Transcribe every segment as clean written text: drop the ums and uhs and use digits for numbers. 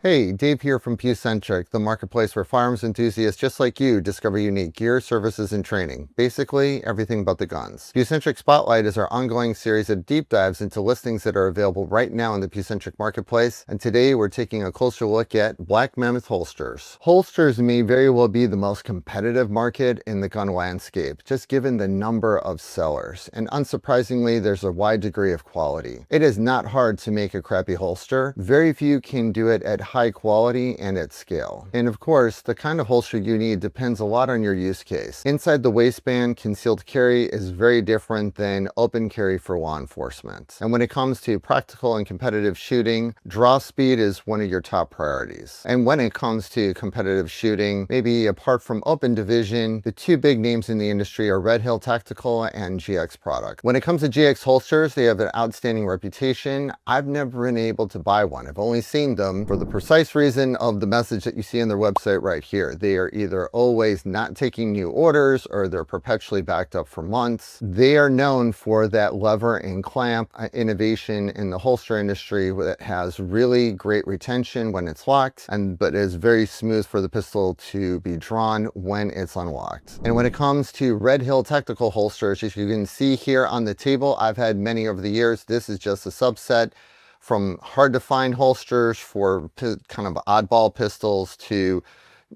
Hey, Dave here from Pewcentric, the marketplace where firearms enthusiasts just like you discover unique gear, services, and training. Basically, everything about the guns. Pewcentric Spotlight is our ongoing series of deep dives into listings that are available right now in the Pewcentric marketplace, and today we're taking a closer look at Black Mammoth holsters. Holsters may very well be the most competitive market in the gun landscape, just given the number of sellers, and unsurprisingly, there's a wide degree of quality. It is not hard to make a crappy holster. Very few can do it at high quality and at scale. And of course, the kind of holster you need depends a lot on your use case. Inside the waistband, concealed carry is very different than open carry for law enforcement. And when it comes to practical and competitive shooting, draw speed is one of your top priorities. And when it comes to competitive shooting, maybe apart from open division, the two big names in the industry are Red Hill Tactical and GX Product. When it comes to GX holsters, they have an outstanding reputation. I've never been able to buy one. I've only seen them for the precise reason of the message that you see on their website right here. They are either always not taking new orders or they're perpetually backed up for months. They are known for that lever and clamp innovation in the holster industry that has really great retention when it's locked, but is very smooth for the pistol to be drawn when it's unlocked. And when it comes to Red Hill Tactical holsters, as you can see here on the table, I've had many over the years. This is just a subset, from hard to find holsters for kind of oddball pistols to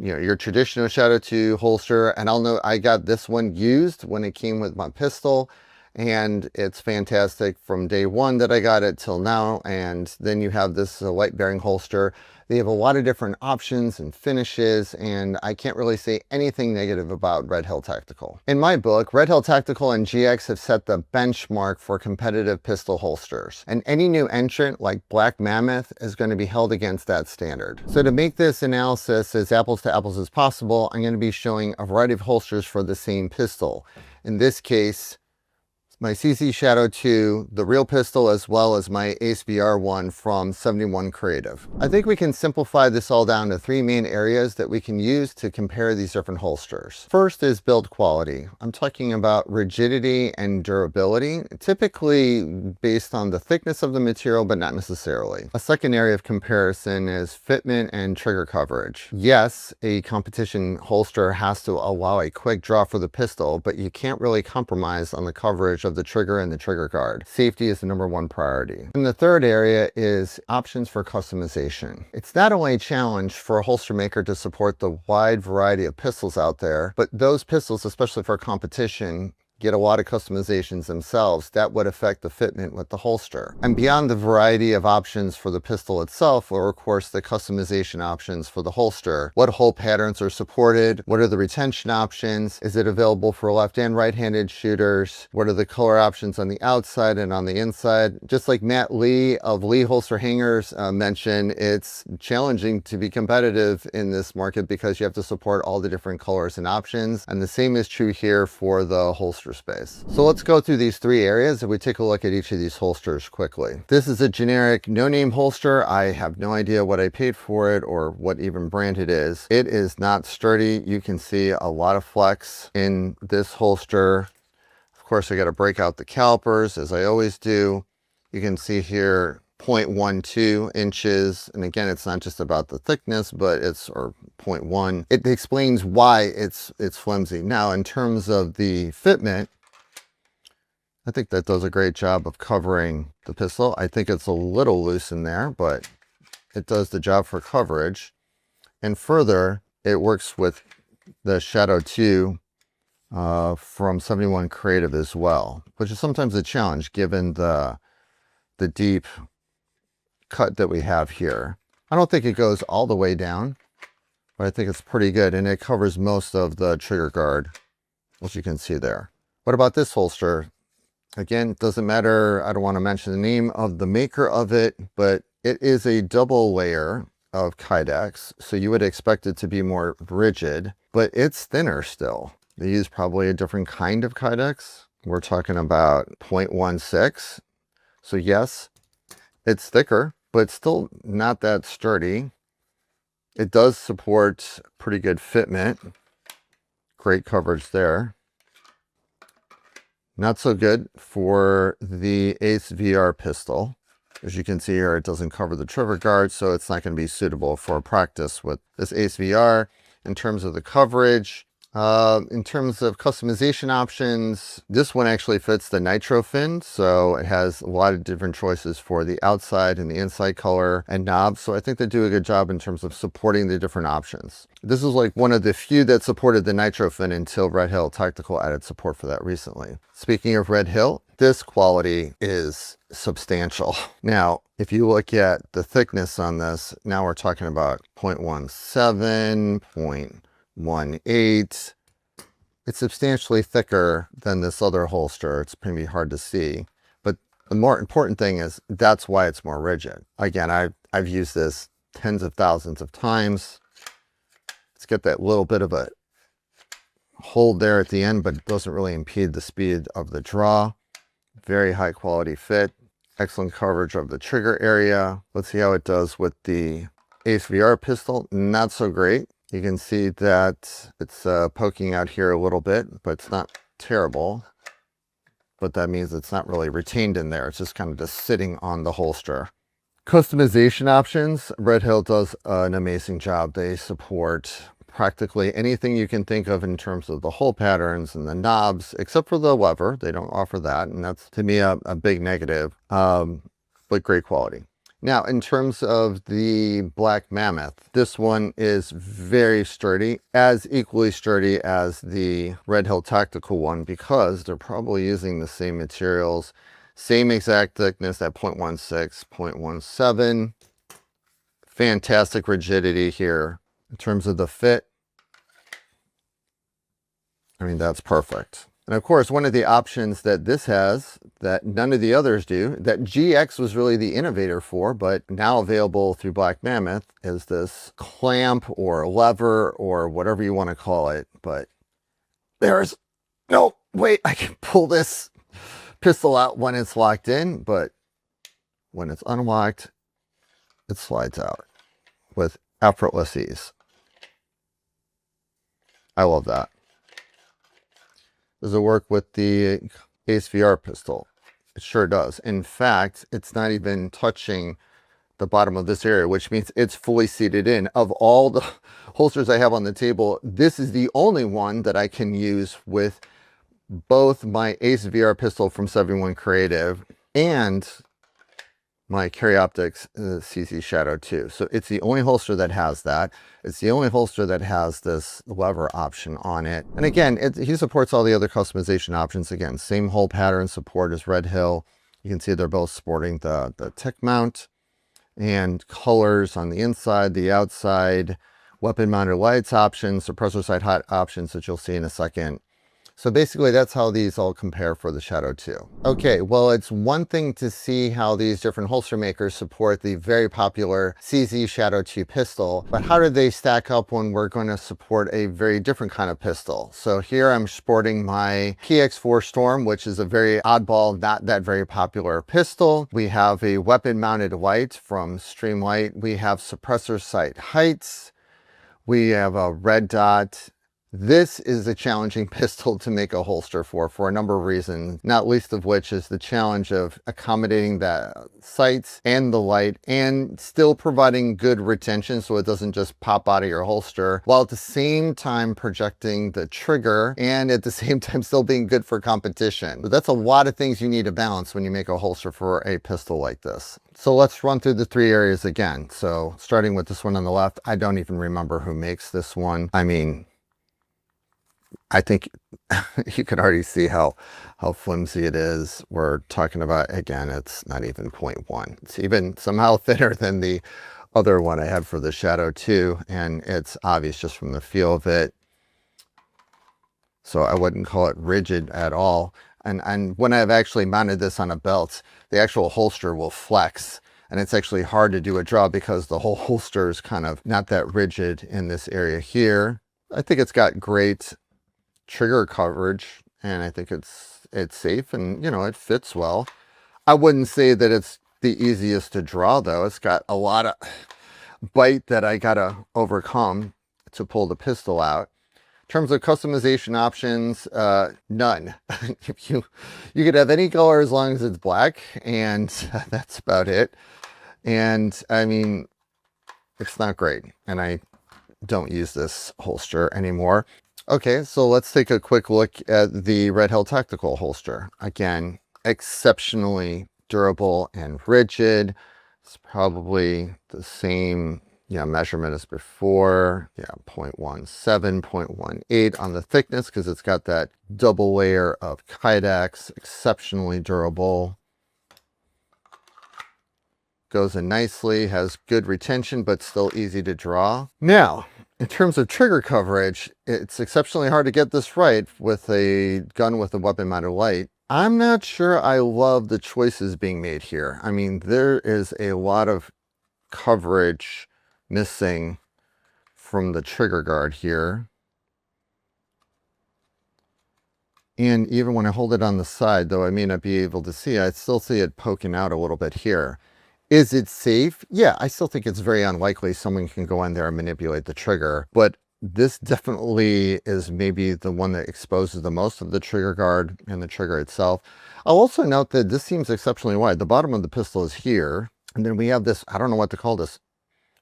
your traditional Shadow 2 holster. And I'll note I got this one used when it came with my pistol, and it's fantastic from day one that I got it till now. And then you have this light bearing holster. They have a lot of different options and finishes, and I can't really say anything negative about Red Hill Tactical. In my book, Red Hill Tactical and GX have set the benchmark for competitive pistol holsters, and any new entrant like Black Mammoth is going to be held against that standard. So to make this analysis as apples to apples as possible, I'm going to be showing a variety of holsters for the same pistol. In this case, my CC Shadow 2, the real pistol, as well as my Ace VR1 from 71 Creative. I think we can simplify this all down to three main areas that we can use to compare these different holsters. First is build quality. I'm talking about rigidity and durability, typically based on the thickness of the material, but not necessarily. A second area of comparison is fitment and trigger coverage. Yes, a competition holster has to allow a quick draw for the pistol, but you can't really compromise on the coverage of the trigger and the trigger guard. Safety is the #1 priority. And the third area is options for customization. It's not only a challenge for a holster maker to support the wide variety of pistols out there, but those pistols, especially for competition, get a lot of customizations themselves that would affect the fitment with the holster. And beyond the variety of options for the pistol itself, or of course the customization options for the holster, what hole patterns are supported, what are the retention options, is it available for left and right-handed shooters, what are the color options on the outside and on the inside. Just like Matt Lee of Lee Holster Hangers mentioned, it's challenging to be competitive in this market because you have to support all the different colors and options, and the same is true here for the holster space. So let's go through these three areas and we take a look at each of these holsters quickly. This is a generic no-name holster. I have no idea what I paid for it or what even brand it is. It is not sturdy. You can see a lot of flex in this holster. Of course, I got to break out the calipers as I always do. You can see here 0.12 inches, and again, it's not just about the thickness, but it's, or 0.1. It explains why it's flimsy. Now, in terms of the fitment, I think that does a great job of covering the pistol. I think it's a little loose in there, but it does the job for coverage. And further, it works with the Shadow 2 from 71 Creative as well, which is sometimes a challenge given the deep cut that we have here. I don't think it goes all the way down, but I think it's pretty good, and it covers most of the trigger guard, as you can see there. What about this holster? Again, it doesn't matter. I don't want to mention the name of the maker of it, but it is a double layer of Kydex, so you would expect it to be more rigid, but it's thinner still. They use probably a different kind of Kydex. We're talking about 0.16. So yes, it's thicker, but it's still not that sturdy. It does support pretty good fitment. Great coverage there. Not so good for the Ace VR pistol. As you can see here, it doesn't cover the trigger guard, so it's not going to be suitable for practice with this Ace VR. In terms of the coverage, in terms of customization options, this one actually fits the nitro fin, so it has a lot of different choices for the outside and the inside color and knobs. So I think they do a good job in terms of supporting the different options. This is like one of the few that supported the nitro fin until Red Hill Tactical added support for that recently. Speaking of Red Hill, this quality is substantial. Now, if you look at the thickness on this, now we're talking about 0.17, 0.18. It's substantially thicker than this other holster. It's pretty hard to see. But the more important thing is that's why it's more rigid. Again, I've used this tens of thousands of times. It's got that little bit of a hold there at the end, but it doesn't really impede the speed of the draw. Very high quality fit. Excellent coverage of the trigger area. Let's see how it does with the Ace VR pistol. Not so great. You can see that it's poking out here a little bit, but it's not terrible. But that means it's not really retained in there. It's just kind of just sitting on the holster. Customization options. Red Hill does an amazing job. They support practically anything you can think of in terms of the hole patterns and the knobs, except for the lever. They don't offer that, and that's to me a big negative, but great quality. Now, in terms of the Black Mammoth, this one is very sturdy, as equally sturdy as the Red Hill Tactical one, because they're probably using the same materials, same exact thickness at 0.16, 0.17. Fantastic rigidity here. In terms of the fit, I mean, that's perfect. And of course, one of the options that this has that none of the others do, that GX was really the innovator for, but now available through Black Mammoth, is this clamp or lever or whatever you want to call it. But there's no way I can pull this pistol out when it's locked in, but when it's unlocked, it slides out with effortless ease. I love that. Does it work with the Ace VR pistol? It sure does. In fact, it's not even touching the bottom of this area, which means it's fully seated in. Of all the holsters I have on the table, this is the only one that I can use with both my Ace VR pistol from 71 Creative and my Carry Optics CZ Shadow 2. So it's the only holster that has that. It's the only holster that has this lever option on it. And again, he supports all the other customization options. Again, same hole pattern support as Red Hill. You can see they're both sporting the tick mount and colors on the inside, the outside, weapon mounted lights options, suppressor side hot options that you'll see in a second. So basically that's how these all compare for the Shadow 2. Okay, well, it's one thing to see how these different holster makers support the very popular CZ Shadow 2 pistol, but how do they stack up when we're going to support a very different kind of pistol? So here I'm sporting my PX4 Storm, which is a very oddball, not that very popular pistol. We have a weapon mounted light from Streamlight. We have suppressor sight heights. We have a red dot. This is a challenging pistol to make a holster for a number of reasons, not least of which is the challenge of accommodating the sights and the light and still providing good retention so it doesn't just pop out of your holster, while at the same time projecting the trigger and at the same time still being good for competition. But that's a lot of things you need to balance when you make a holster for a pistol like this. So let's run through the three areas again. So starting with this one on the left, I don't even remember who makes this one. I mean, I think you can already see how flimsy it is. We're talking about, again, it's not even 0.1. It's even somehow thinner than the other one I had for the Shadow 2, and it's obvious just from the feel of it. So I wouldn't call it rigid at all. And when I've actually mounted this on a belt, the actual holster will flex. And it's actually hard to do a draw because the whole holster is kind of not that rigid in this area here. I think it's got great trigger coverage, and I think it's safe, and you know, it fits well. I wouldn't say that it's the easiest to draw though. It's got a lot of bite that I gotta overcome to pull the pistol out. terms of customization options, none. If you could have any color as long as it's black, and that's about it. And I mean, it's not great, and I don't use this holster anymore. Okay, so let's take a quick look at the Red Hill Tactical holster. Again, exceptionally durable and rigid. It's probably the same measurement as before. 0.17, 0.18 on the thickness because it's got that double layer of Kydex. Exceptionally durable. Goes in nicely, has good retention, but still easy to draw. Now, in terms of trigger coverage, it's exceptionally hard to get this right with a gun with a weapon-mounted light. I'm not sure I love the choices being made here. I mean, there is a lot of coverage missing from the trigger guard here. And even when I hold it on the side, though I may not be able to see, I still see it poking out a little bit here. Is it safe? Yeah, I still think it's very unlikely someone can go in there and manipulate the trigger, but this definitely is maybe the one that exposes the most of the trigger guard and the trigger itself. I'll also note that this seems exceptionally wide. The bottom of the pistol is here, and then we have this, I don't know what to call this,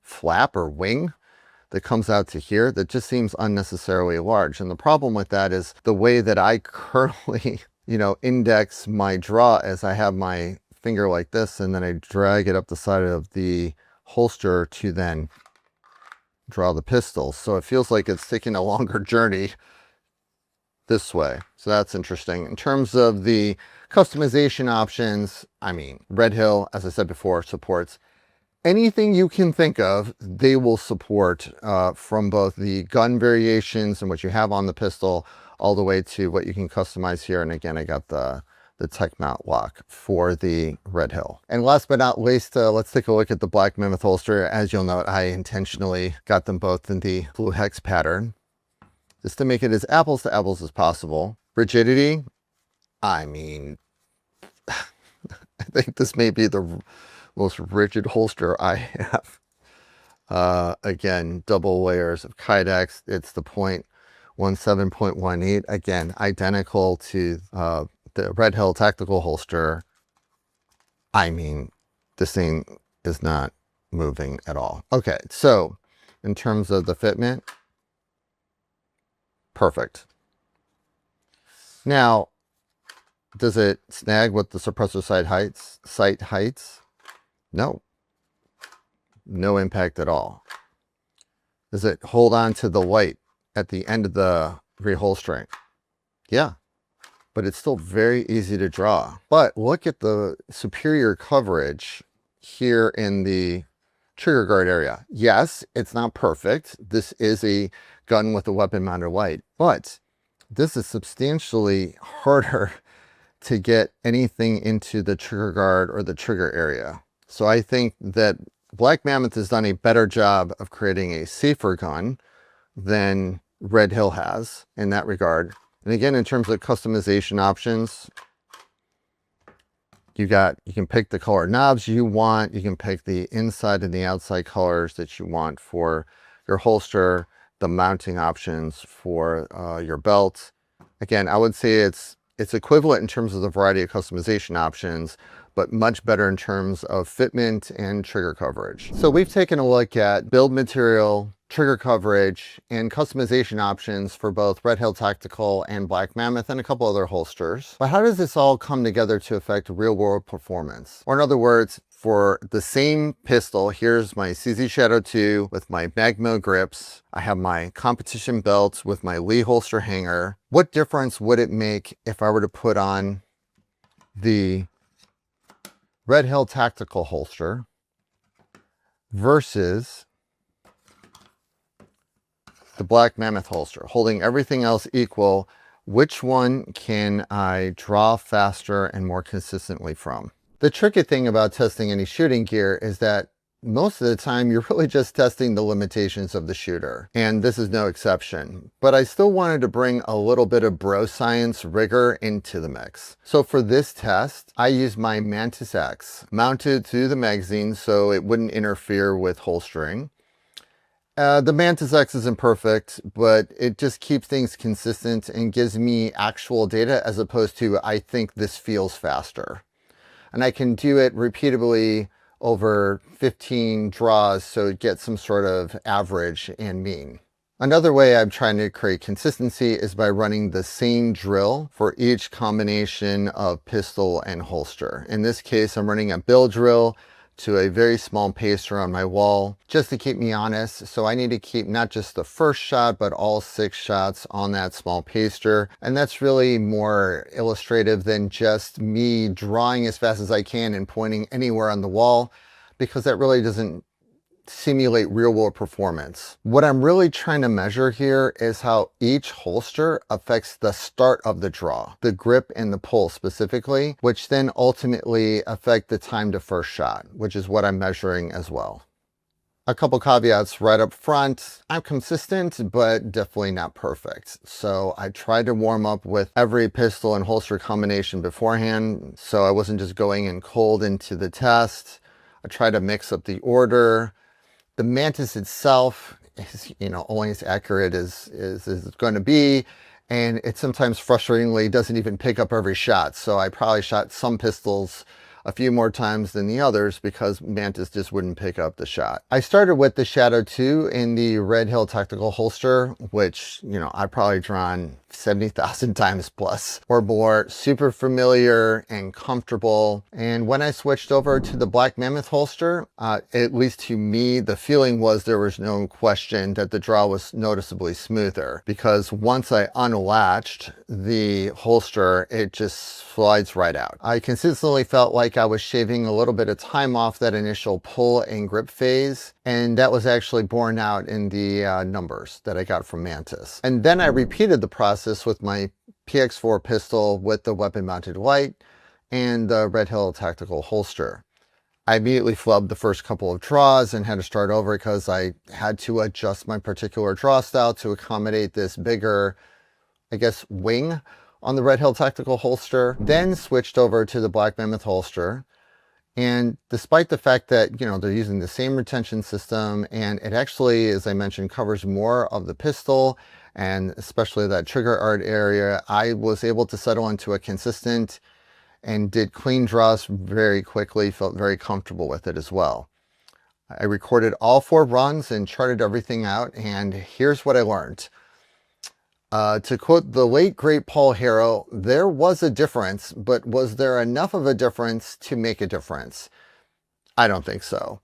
flap or wing that comes out to here that just seems unnecessarily large. And the problem with that is the way that I currently, index my draw as I have my finger like this, and then I drag it up the side of the holster to then draw the pistol. So it feels like it's taking a longer journey this way. So that's interesting. In terms of the customization options, I mean, Red Hill, as I said before, supports anything you can think of. They will support from both the gun variations and what you have on the pistol all the way to what you can customize here. And again, I got the tech mount lock for the Red Hill. And last but not least, let's take a look at the Black Mammoth holster. As you'll note, I intentionally got them both in the blue hex pattern just to make it as apples to apples as possible. Rigidity, I mean, I think this may be the most rigid holster I have. Again, double layers of Kydex. It's the 0.17, 0.18. Again, identical to the Red Hill tactical holster. I mean, this thing is not moving at all. Okay, so in terms of the fitment, perfect. Now, does it snag with the suppressor sight heights? No. No impact at all. Does it hold on to the light at the end of the reholstering? Yeah. But it's still very easy to draw. But look at the superior coverage here in the trigger guard area. Yes, it's not perfect. This is a gun with a weapon mounted light, but this is substantially harder to get anything into the trigger guard or the trigger area. So I think that Black Mammoth has done a better job of creating a safer gun than Red Hill has in that regard. And again, in terms of customization options, you can pick the color knobs you want. You can pick the inside and the outside colors that you want for your holster, the mounting options for your belt. Again, I would say it's equivalent in terms of the variety of customization options, but much better in terms of fitment and trigger coverage. So we've taken a look at build material, trigger coverage, and customization options for both Red Hill Tactical and Black Mammoth and a couple other holsters. But how does this all come together to affect real world performance? Or in other words, for the same pistol, here's my CZ Shadow 2 with my Magmo grips. I have my competition belt with my Lee holster hanger. What difference would it make if I were to put on the Red Hill Tactical holster versus the Black Mammoth holster? Holding everything else equal, which one can I draw faster and more consistently from? The tricky thing about testing any shooting gear is that most of the time you're really just testing the limitations of the shooter, and this is no exception. But I still wanted to bring a little bit of bro science rigor into the mix. So for this test, I used my Mantis X mounted to the magazine so it wouldn't interfere with holstering. The Mantis X isn't perfect, but it just keeps things consistent and gives me actual data as opposed to I think this feels faster. And I can do it repeatedly over 15 draws so it gets some sort of average and mean. Another way I'm trying to create consistency is by running the same drill for each combination of pistol and holster. In this case, I'm running a bill drill to a very small pacer on my wall just to keep me honest. So I need to keep not just the first shot, but all 6 shots on that small pacer. And that's really more illustrative than just me drawing as fast as I can and pointing anywhere on the wall, because that really doesn't simulate real world performance. What I'm really trying to measure here is how each holster affects the start of the draw, the grip and the pull specifically, which then ultimately affect the time to first shot, which is what I'm measuring as well. A couple caveats right up front. I'm consistent, but definitely not perfect. So I tried to warm up with every pistol and holster combination beforehand, so I wasn't just going in cold into the test. I tried to mix up the order. The Mantis itself is, only as accurate as it's going to be. And it sometimes frustratingly doesn't even pick up every shot. So I probably shot some pistols a few more times than the others because Mantis just wouldn't pick up the shot. I started with the Shadow 2 in the Red Hill Tactical Holster, which, I've probably drawn 70,000 times plus or more. Super familiar and comfortable. And when I switched over to the Black Mammoth holster, at least to me, the feeling was there was no question that the draw was noticeably smoother, because once I unlatched the holster, it just slides right out. I consistently felt like I was shaving a little bit of time off that initial pull and grip phase, and that was actually borne out in the numbers that I got from Mantis. And then I repeated the process with my PX4 pistol with the weapon mounted light and the Red Hill Tactical holster. I immediately flubbed the first couple of draws and had to start over because I had to adjust my particular draw style to accommodate this bigger, wing on the Red Hill Tactical holster. Then switched over to the Black Mammoth holster. And despite the fact that, they're using the same retention system, and it actually, as I mentioned, covers more of the pistol and especially that trigger art area, I was able to settle into a consistent and did clean draws very quickly, felt very comfortable with it as well. I recorded all 4 runs and charted everything out, and here's what I learned. To quote the late great Paul Harrow, there was a difference, but was there enough of a difference to make a difference? I don't think so.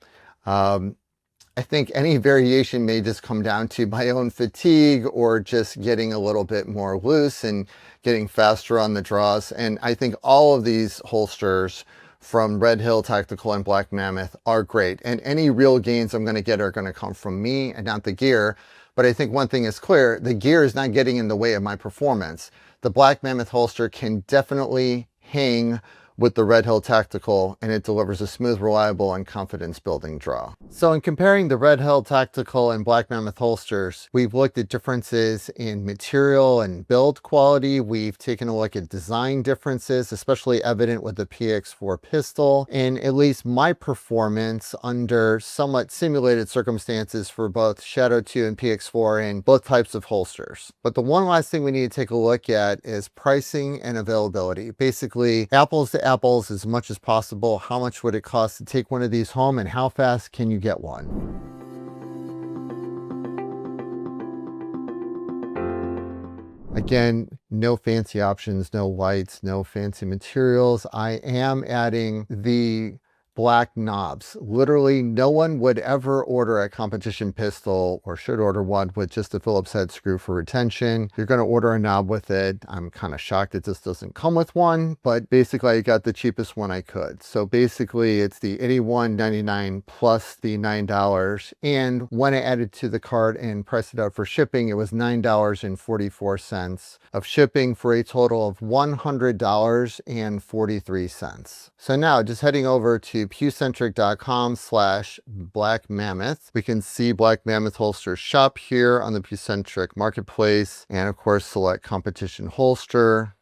I think any variation may just come down to my own fatigue or just getting a little bit more loose and getting faster on the draws. And I think all of these holsters from Red Hill Tactical and Black Mammoth are great. And any real gains I'm going to get are going to come from me and not the gear. But I think one thing is clear, the gear is not getting in the way of my performance. The Black Mammoth holster can definitely hang with the Red Hill Tactical, and it delivers a smooth, reliable, and confidence-building draw. So in comparing the Red Hill Tactical and Black Mammoth holsters, we've looked at differences in material and build quality. We've taken a look at design differences, especially evident with the PX4 pistol, and at least my performance under somewhat simulated circumstances for both Shadow 2 and PX4 and both types of holsters. But the one last thing we need to take a look at is pricing and availability. Basically, apples to apples as much as possible. How much would it cost to take one of these home, and how fast can you get one? Again, no fancy options, no lights, no fancy materials. I am adding the black knobs. Literally no one would ever order a competition pistol, or should order one, with just a Phillips head screw for retention. You're going to order a knob with it. I'm kind of shocked it just doesn't come with one, but basically I got the cheapest one I could. So basically it's the $81.99 plus the $9. And when I added to the cart and priced it out for shipping, it was $9.44 of shipping for a total of $100.43. So now just heading over to Pewcentric.com/Black Mammoth. We can see Black Mammoth holster shop here on the Pewcentric marketplace, and of course select competition holster.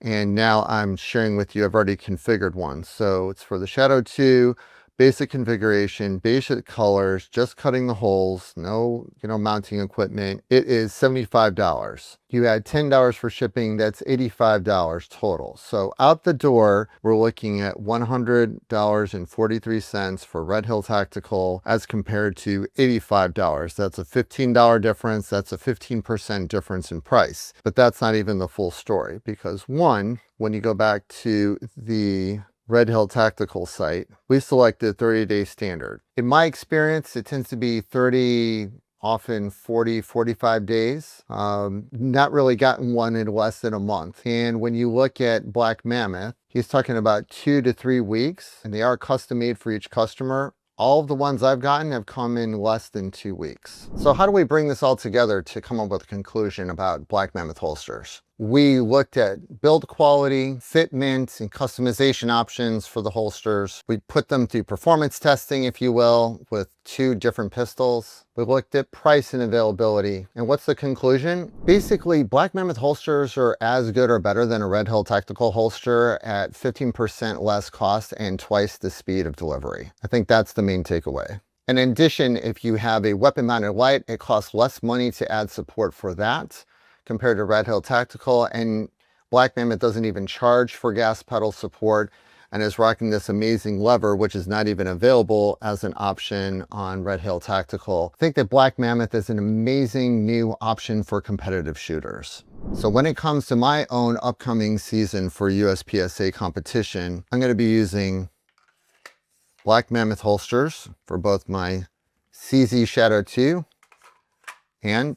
And now I'm sharing with you, I've already configured one. So it's for the Shadow 2, Basic configuration, basic colors, just cutting the holes, no, mounting equipment. It is $75. You add $10 for shipping, that's $85 total. So out the door, we're looking at $100.43 for Red Hill Tactical as compared to $85. That's a $15 difference. That's a 15% difference in price. But that's not even the full story because one, when you go back to the Red Hill Tactical site, we selected 30-day standard. In my experience, it tends to be 30, often 40, 45 days. Not really gotten one in less than a month. And when you look at Black Mammoth, he's talking about 2 to 3 weeks, and they are custom made for each customer. All of the ones I've gotten have come in less than 2 weeks. So how do we bring this all together to come up with a conclusion about Black Mammoth holsters? We looked at build quality, fitment, and customization options for the holsters. We put them through performance testing, if you will, with 2 different pistols. We looked at price and availability. And what's the conclusion? Basically, Black Mammoth holsters are as good or better than a Red Hill Tactical holster at 15% less cost and twice the speed of delivery. I think that's the main takeaway. And in addition, if you have a weapon-mounted light, it costs less money to add support for that compared to Red Hill Tactical, and Black Mammoth doesn't even charge for gas pedal support and is rocking this amazing lever, which is not even available as an option on Red Hill Tactical. I think that Black Mammoth is an amazing new option for competitive shooters. So when it comes to my own upcoming season for USPSA competition, I'm going to be using Black Mammoth holsters for both my CZ Shadow 2 and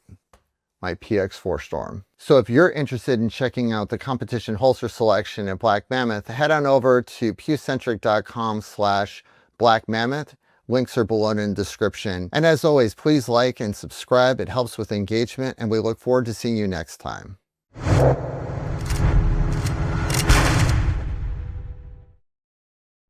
my PX4 Storm. So if you're interested in checking out the competition holster selection at Black Mammoth, head on over to pewcentric.com/Black Mammoth. Links are below in the description. And as always, please like and subscribe. It helps with engagement, and we look forward to seeing you next time.